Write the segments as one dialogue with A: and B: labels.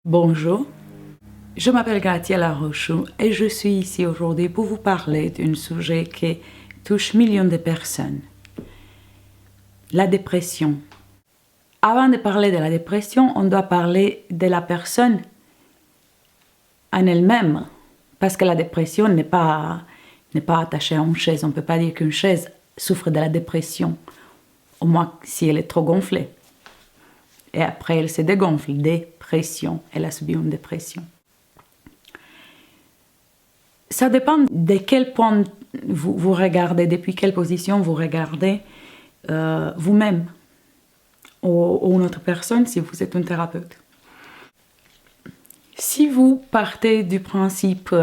A: Bonjour, je m'appelle Graciela Rochou et je suis ici aujourd'hui pour vous parler d'un sujet qui touche millions de personnes. La dépression. Avant de parler de la dépression, on doit parler de la personne en elle-même, parce que la dépression n'est pas attachée à une chaise. On ne peut pas dire qu'une chaise souffre de la dépression, au moins si elle est trop gonflée. Et après, elle se dégonfle, dépression. Elle a subi une dépression. Ça dépend de quel point vous regardez, depuis quelle position vous regardez vous-même ou une autre personne si vous êtes un thérapeute. Si vous partez du principe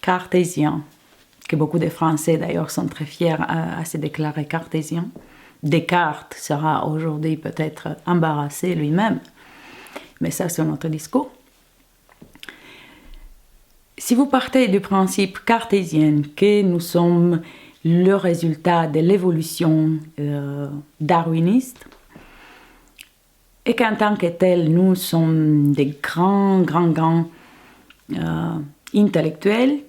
A: cartésien, que beaucoup de Français d'ailleurs sont très fiers à se déclarer cartésiens, Descartes sera aujourd'hui peut-être embarrassé lui-même, mais ça c'est un autre discours. Si vous partez du principe cartésien que nous sommes le résultat de l'évolution darwiniste et qu'en tant que tel nous sommes des grands intellectuels,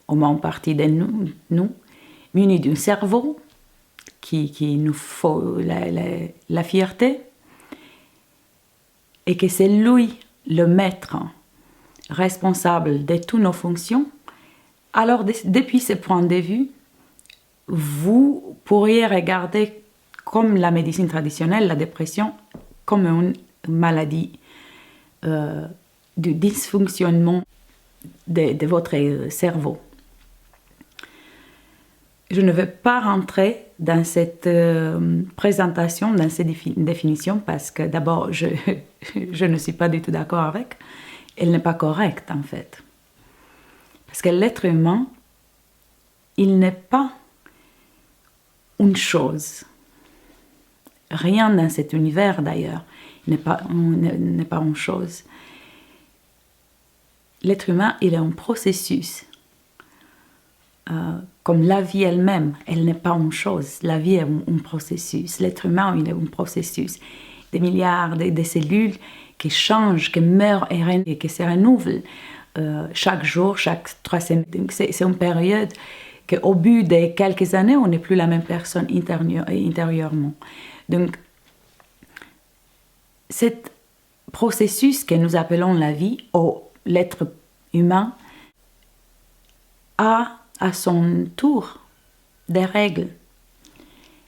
A: au moins une partie de nous munis d'un cerveau qui nous faut la fierté, et que c'est lui le maître responsable de toutes nos fonctions, alors depuis ce point de vue, vous pourriez regarder comme la médecine traditionnelle, la dépression, comme une maladie du dysfonctionnement de votre cerveau. Je ne vais pas rentrer dans cette présentation, dans cette définition, parce que d'abord, je ne suis pas du tout d'accord avec. Elle n'est pas correcte, en fait. Parce que l'être humain, il n'est pas une chose. Rien dans cet univers, d'ailleurs, n'est pas une chose. L'être humain, il est un processus. Comme la vie elle-même, elle n'est pas une chose. La vie est un processus. L'être humain, il est un processus. Des milliards de cellules qui changent, qui meurent et qui se renouvellent chaque jour, chaque 3 semaines. C'est une période qu'au bout de quelques années, on n'est plus la même personne intérieurement. Donc, ce processus que nous appelons la vie, ou l'être humain, a à son tour des règles.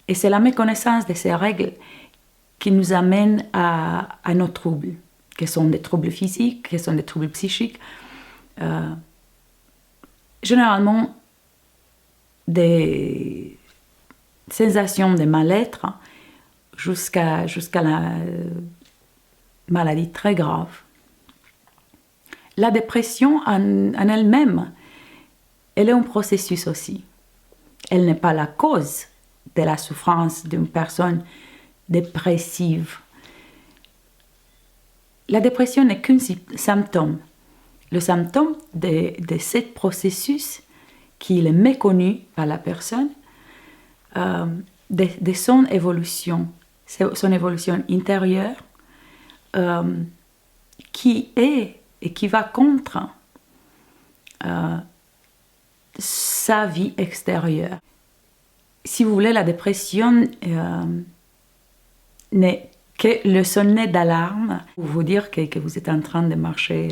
A: Et c'est la méconnaissance de ces règles qui nous amène à nos troubles, qui sont des troubles physiques, qui sont des troubles psychiques. Généralement, des sensations de mal-être jusqu'à la maladie très grave. La dépression en elle-même, elle est un processus aussi. Elle n'est pas la cause de la souffrance d'une personne dépressive. La dépression n'est qu'un symptôme. Le symptôme de ce processus qui est méconnu par la personne, de son évolution intérieure, qui est et qui va contre sa vie extérieure. Si vous voulez, la dépression n'est que le sonnet d'alarme pour vous dire que vous êtes en train de marcher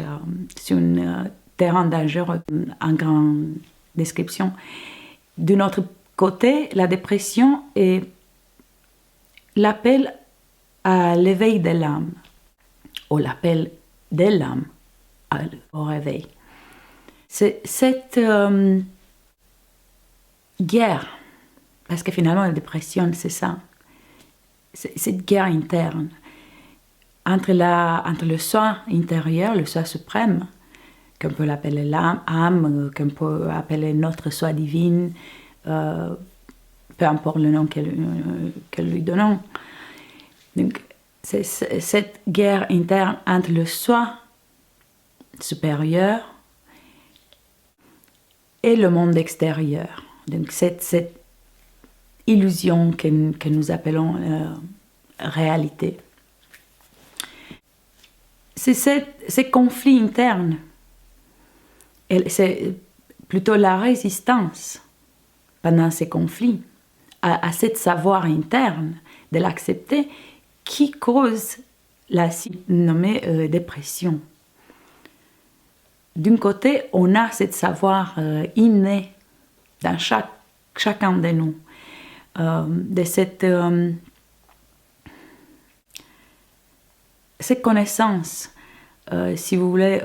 A: sur un terrain dangereux, en grande description. D'un autre côté, la dépression est l'appel à l'éveil de l'âme, ou l'appel de l'âme au réveil. C'est cette guerre, parce que finalement la dépression c'est ça, c'est cette guerre interne entre le soi intérieur, le soi suprême, qu'on peut l'appeler l'âme, qu'on peut appeler notre soi divine, peu importe le nom que lui donnons. Donc c'est cette guerre interne entre le soi supérieur et le monde extérieur. Donc cette illusion que nous appelons réalité. c'est ces conflits internes. Et c'est plutôt la résistance pendant ces conflits à cette savoir interne de l'accepter qui cause la nommée dépression. D'un côté, on a cette savoir inné dans chacun de nous, de cette connaissance, si vous voulez,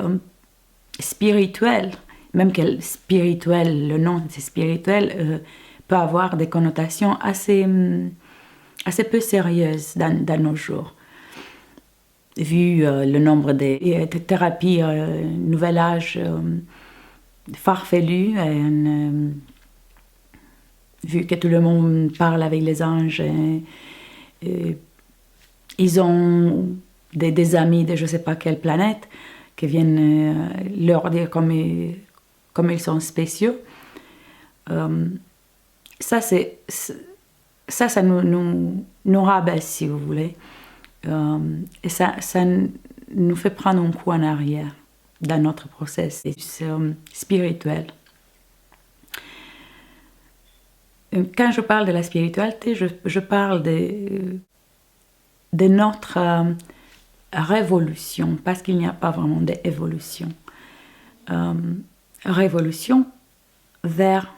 A: spirituelle, même que spirituel, le nom c'est spirituel, peut avoir des connotations assez peu sérieuses dans nos jours. Vu le nombre de thérapies nouvel âge farfelues, vu que tout le monde parle avec les anges, ils ont des amis de je ne sais pas quelle planète qui viennent leur dire comme ils sont spéciaux. Ça nous rabaisse, si vous voulez. Et ça nous fait prendre un coup en arrière dans notre processus spirituel. Quand je parle de la spiritualité, je parle de notre révolution, parce qu'il n'y a pas vraiment d'évolution. Révolution vers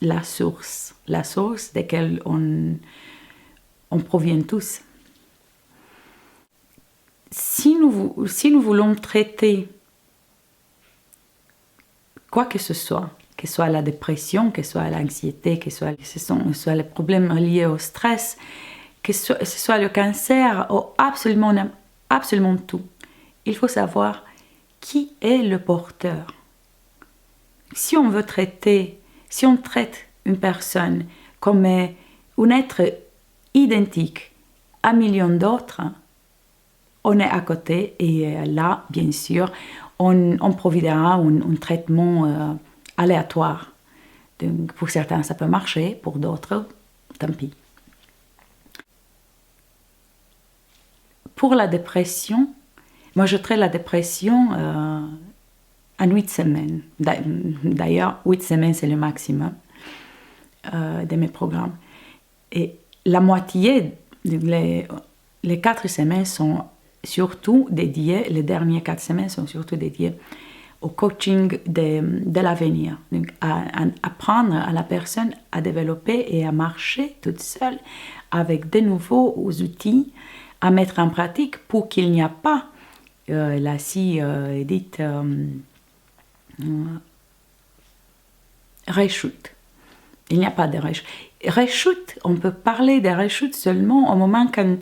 A: la source de laquelle on provient tous. Si nous voulons traiter quoi que ce soit la dépression, que ce soit l'anxiété, que ce soit les problèmes liés au stress, que ce soit le cancer, ou absolument tout, il faut savoir qui est le porteur. Si on traite une personne comme un être identique à millions d'autres, on est à côté et là, bien sûr, on providera un traitement aléatoire. Donc, pour certains, ça peut marcher, pour d'autres, tant pis. Pour la dépression, moi je traite la dépression en 8 semaines. D'ailleurs, 8 semaines, c'est le maximum de mes programmes. Et la moitié, les 4 semaines sont surtout dédiées, les dernières 4 semaines sont surtout dédiées au coaching de l'avenir. Donc, à apprendre à la personne à développer et à marcher toute seule avec de nouveaux outils à mettre en pratique pour qu'il n'y a pas la si dite rechute. Il n'y a pas de rechute. Rechute, on peut parler de rechute seulement au moment quand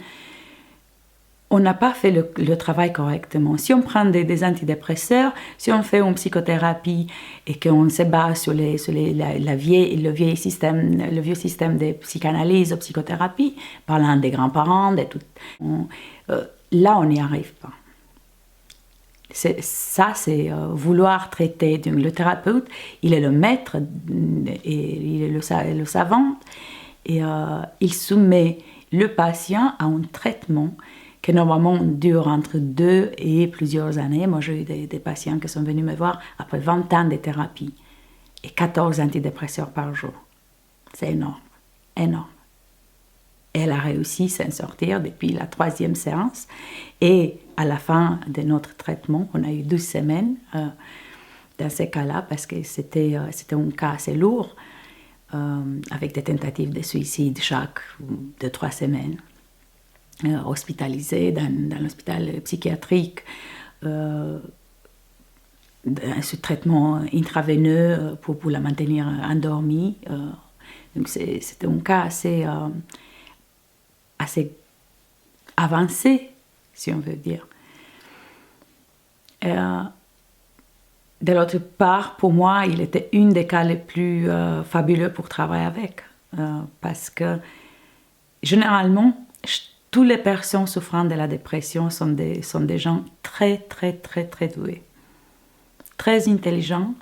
A: on n'a pas fait le travail correctement. Si on prend des antidépresseurs, si on fait une psychothérapie et qu'on se base sur le vieux système de psychanalyse ou psychothérapie, parlant des grands-parents, là on n'y arrive pas. C'est vouloir traiter. Donc, le thérapeute, il est le maître et il est le savant et il soumet le patient à un traitement qui normalement dure entre 2 et plusieurs années. Moi, j'ai eu des patients qui sont venus me voir après 20 ans de thérapie et 14 antidépresseurs par jour. C'est énorme, énorme. Elle a réussi à s'en sortir depuis la 3e séance. Et à la fin de notre traitement, on a eu 12 semaines dans ces cas-là, parce que c'était un cas assez lourd, avec des tentatives de suicide chaque 2-3 semaines. Hospitalisée dans l'hôpital psychiatrique, ce traitement intraveineux pour la maintenir endormie. Donc c'était un cas assez avancé, si on veut dire. De l'autre part, pour moi, il était une des cas les plus fabuleux pour travailler avec, parce que généralement, toutes les personnes souffrant de la dépression sont des gens très, très, très, très doués, très intelligents,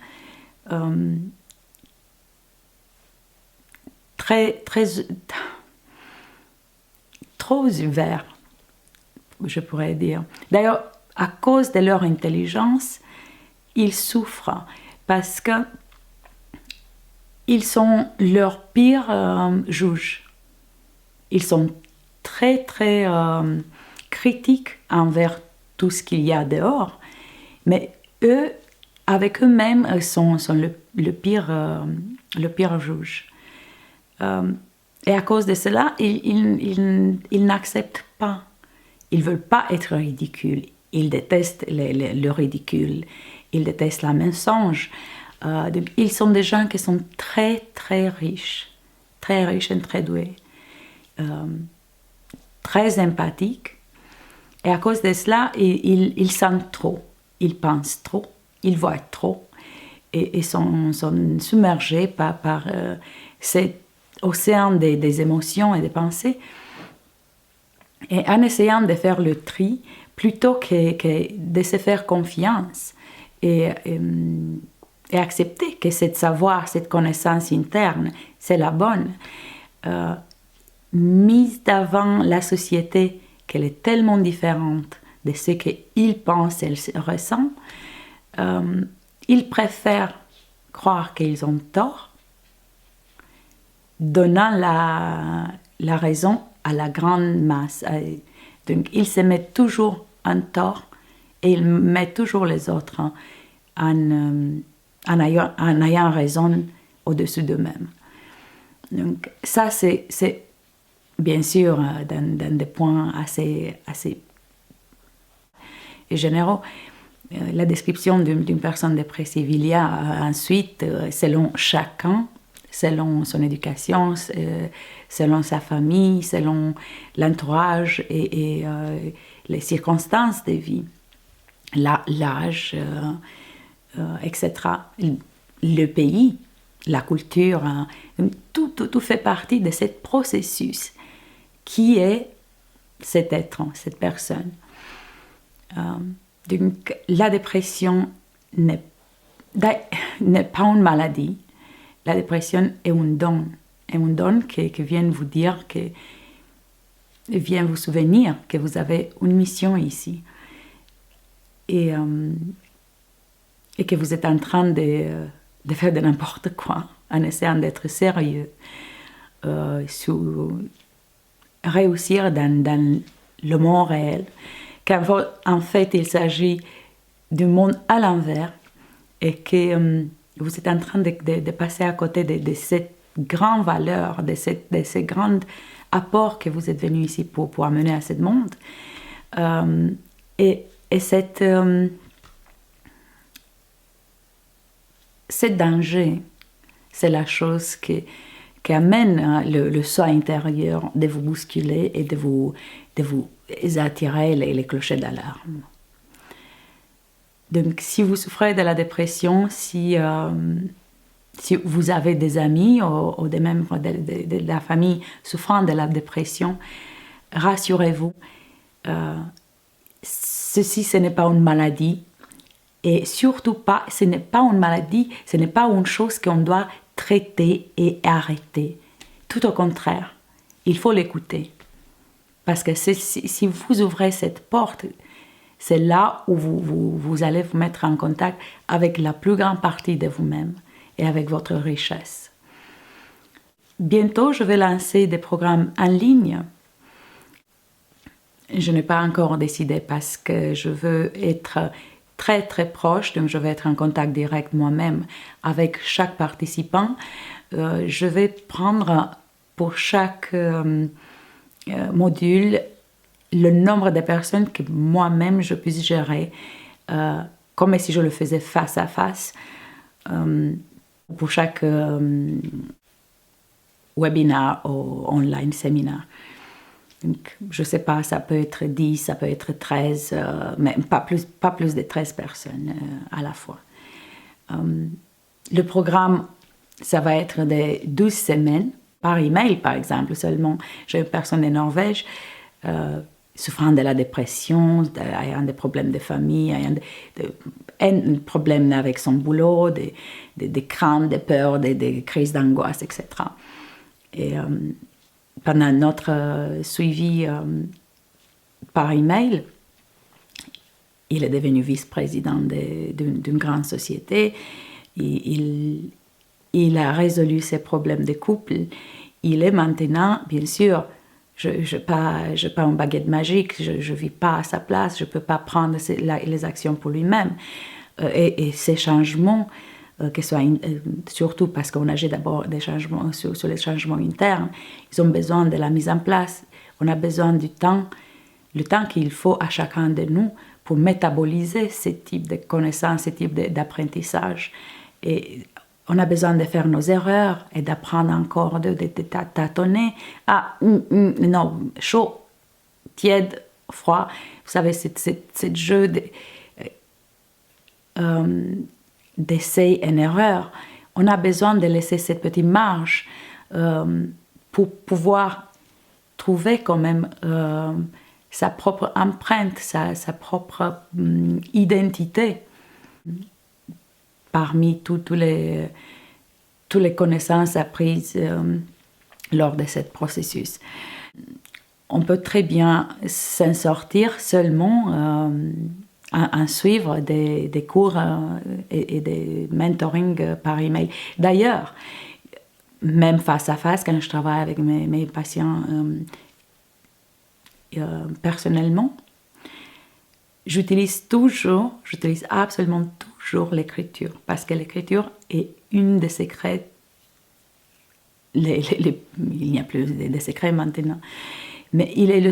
A: trop ouverts je pourrais dire. D'ailleurs, à cause de leur intelligence, ils souffrent parce que ils sont leurs pires juges. Ils sont très, très critiques envers tout ce qu'il y a dehors, mais eux, avec eux-mêmes, sont le pire juge. Et à cause de cela, ils n'acceptent pas. Ils ne veulent pas être ridicules. Ils détestent le ridicule. Ils détestent le mensonge. Donc, ils sont des gens qui sont très, très riches et très doués, très empathiques. Et à cause de cela, ils sentent trop, ils pensent trop, ils voient trop et sont submergés par cet océan des émotions et des pensées. Et en essayant de faire le tri, plutôt que de se faire confiance et accepter que ce savoir, cette connaissance interne, c'est la bonne, mise devant la société qu'elle est tellement différente de ce qu'ils pensent et ressentent, ils préfèrent croire qu'ils ont tort, donnant la raison à la grande masse. Donc ils se mettent toujours en tort et ils mettent toujours les autres en ayant raison au-dessus d'eux-mêmes. Donc ça, c'est bien sûr dans des points assez généraux. La description d'une personne dépressive, il y a ensuite, selon chacun, selon son éducation, selon sa famille, selon l'entourage et les circonstances de vie, l'âge, etc. Le pays, la culture, tout fait partie de ce processus qui est cet être, cette personne. Donc, la dépression n'est pas une maladie. La dépression est un don qui vient vous dire, qui vient vous souvenir que vous avez une mission ici et que vous êtes en train de faire de n'importe quoi en essayant d'être sérieux, réussir dans le monde réel. En fait, il s'agit du monde à l'envers et que vous êtes en train de passer à côté de cette grande valeur, de ces grands apports que vous êtes venu ici pour amener à ce monde. Et ce danger, c'est la chose qui amène le soi intérieur de vous bousculer et de vous attirer les clochers d'alarme. Donc, si vous souffrez de la dépression, si vous avez des amis ou des membres de la famille souffrant de la dépression, rassurez-vous, ce n'est pas une maladie. Et surtout pas, ce n'est pas une maladie, ce n'est pas une chose qu'on doit traiter et arrêter. Tout au contraire, il faut l'écouter. Parce que si vous ouvrez cette porte, c'est là où vous allez vous mettre en contact avec la plus grande partie de vous-même et avec votre richesse. Bientôt, je vais lancer des programmes en ligne. Je n'ai pas encore décidé parce que je veux être très très proche, donc je vais être en contact direct moi-même avec chaque participant. Je vais prendre pour chaque module le nombre de personnes que moi-même je puisse gérer, comme si je le faisais face à face, pour chaque webinaire ou online séminaire. Donc, je ne sais pas, ça peut être 10, ça peut être 13, mais pas plus de 13 personnes à la fois. Le programme, ça va être de 12 semaines, par email par exemple seulement. J'ai une personne de Norvège souffrant de la dépression, ayant des problèmes de famille, ayant des problèmes avec son boulot, des craintes, des peurs, des crises d'angoisse, etc. Et pendant notre suivi par email. Il est devenu vice-président d'une grande société. Il a résolu ses problèmes de couple. Il est maintenant, bien sûr, je n'ai pas une baguette magique, je ne vis pas à sa place, je ne peux pas prendre les actions pour lui-même. Et ces changements, que soit surtout parce qu'on agit d'abord des changements, sur les changements internes, ils ont besoin de la mise en place. On a besoin du temps, le temps qu'il faut à chacun de nous pour métaboliser ce type de connaissances, ce type d'apprentissage. Et on a besoin de faire nos erreurs et d'apprendre encore, de tâtonner. Ah, non, chaud, tiède, froid. Vous savez, c'est jeu d'essai et erreur. On a besoin de laisser cette petite marge pour pouvoir trouver quand même sa propre empreinte, sa propre identité parmi toutes les connaissances apprises lors de ce processus. On peut très bien s'en sortir seulement en suivre des cours et des mentoring par email. D'ailleurs, même face à face, quand je travaille avec mes patients personnellement, j'utilise absolument toujours l'écriture, parce que l'écriture est une des secrets, il n'y a plus de secrets maintenant, mais il est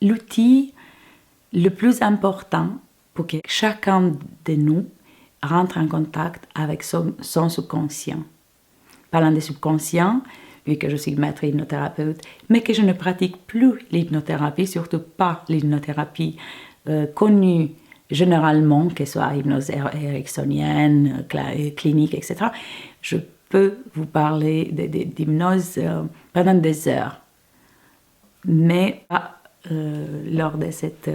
A: l'outil le plus important pour que chacun de nous rentre en contact avec son subconscient. Parlant de subconscient, vu que je suis maître hypnothérapeute, mais que je ne pratique plus l'hypnothérapie, surtout pas l'hypnothérapie connue généralement, que ce soit hypnose ericksonienne, clinique, etc. Je peux vous parler d'hypnose pendant des heures, mais pas lors de cette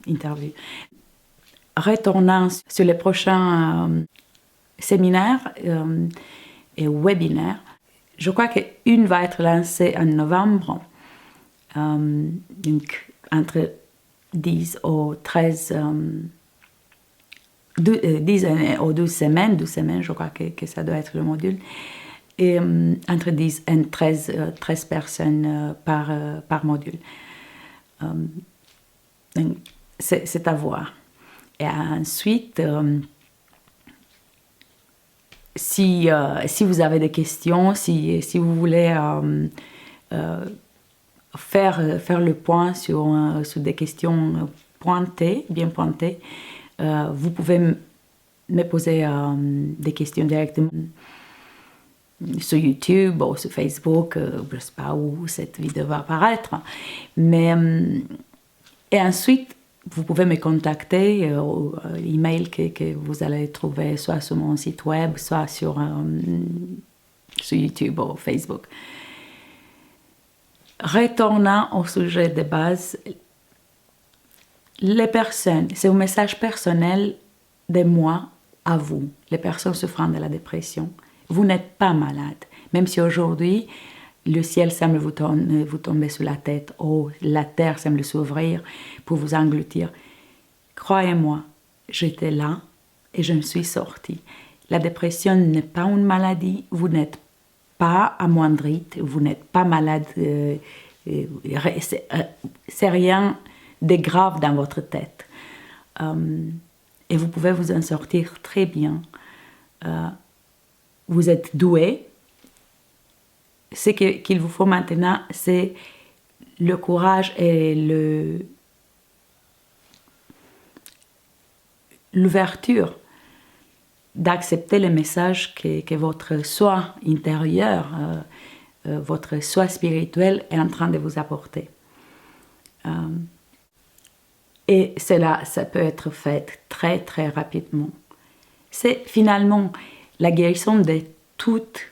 A: interview. Retournant sur les prochains séminaires et webinaires, je crois qu'une va être lancée en novembre, donc entre 10 ou 13, 10 ou 12 semaines, je crois que ça doit être le module, et entre 10 et 13 personnes par module. C'est à voir. Et ensuite, si vous avez des questions, si vous voulez faire le point sur des questions bien pointées, vous pouvez me poser des questions directement sur YouTube ou sur Facebook, je ne sais pas où cette vidéo va apparaître. Mais, et ensuite, vous pouvez me contacter au email que vous allez trouver soit sur mon site web, soit sur YouTube ou Facebook. Retournant au sujet de base, les personnes, c'est un message personnel de moi à vous, les personnes souffrant de la dépression. Vous n'êtes pas malade, même si aujourd'hui le ciel semble vous tomber sur la tête ou la terre semble s'ouvrir pour vous engloutir. Croyez-moi, j'étais là et je me suis sortie. La dépression n'est pas une maladie, vous n'êtes pas amoindrite, vous n'êtes pas malade, c'est rien de grave dans votre tête. Et vous pouvez vous en sortir très bien. Vous êtes doué. Ce qu'il vous faut maintenant, c'est le courage et l'ouverture d'accepter le message que votre soi intérieur, votre soi spirituel est en train de vous apporter. Et cela, ça peut être fait très très rapidement. C'est finalement la guérison de toutes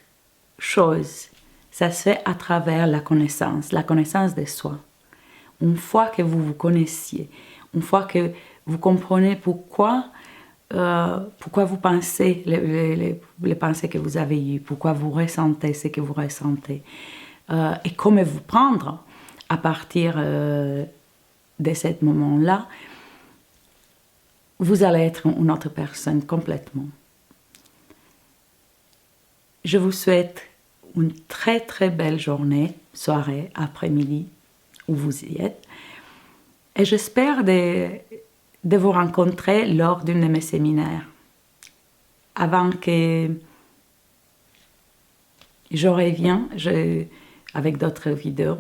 A: choses. Ça se fait à travers la connaissance de soi. Une fois que vous vous connaissiez, une fois que vous comprenez pourquoi vous pensez les pensées que vous avez eues, pourquoi vous ressentez ce que vous ressentez, et comment vous prendre, à partir de ce moment-là, vous allez être une autre personne complètement. Je vous souhaite une très très belle journée, soirée, après-midi, où vous y êtes. Et j'espère de vous rencontrer lors d'un de mes séminaires. Avant que je revienne avec d'autres vidéos,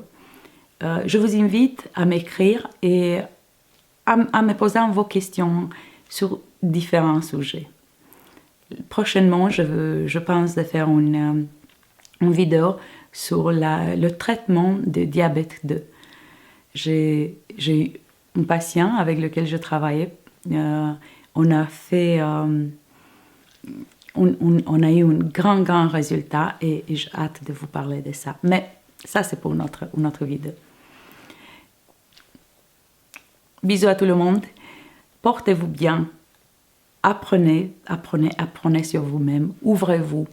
A: je vous invite à m'écrire et à me poser vos questions sur différents sujets. Prochainement, je pense de faire une vidéo sur le traitement du diabète 2. J'ai eu un patient avec lequel je travaillais. On a eu un grand résultat et j'ai hâte de vous parler de ça. Mais ça, c'est pour une autre vidéo. Bisous à tout le monde. Portez-vous bien. Apprenez sur vous-même. Ouvrez-vous.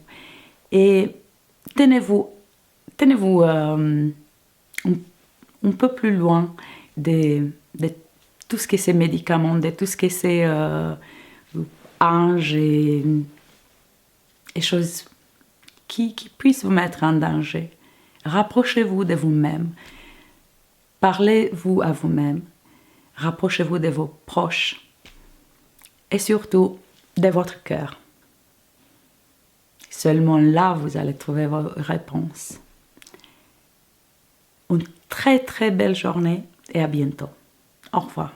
A: Et tenez-vous un peu plus loin de tout ce que c'est médicaments, de tout ce que c'est anges et choses qui puissent vous mettre en danger. Rapprochez-vous de vous-même. Parlez-vous à vous-même. Rapprochez-vous de vos proches. Et surtout, de votre cœur. Seulement là, vous allez trouver vos réponses. Une très très belle journée et à bientôt. Au revoir.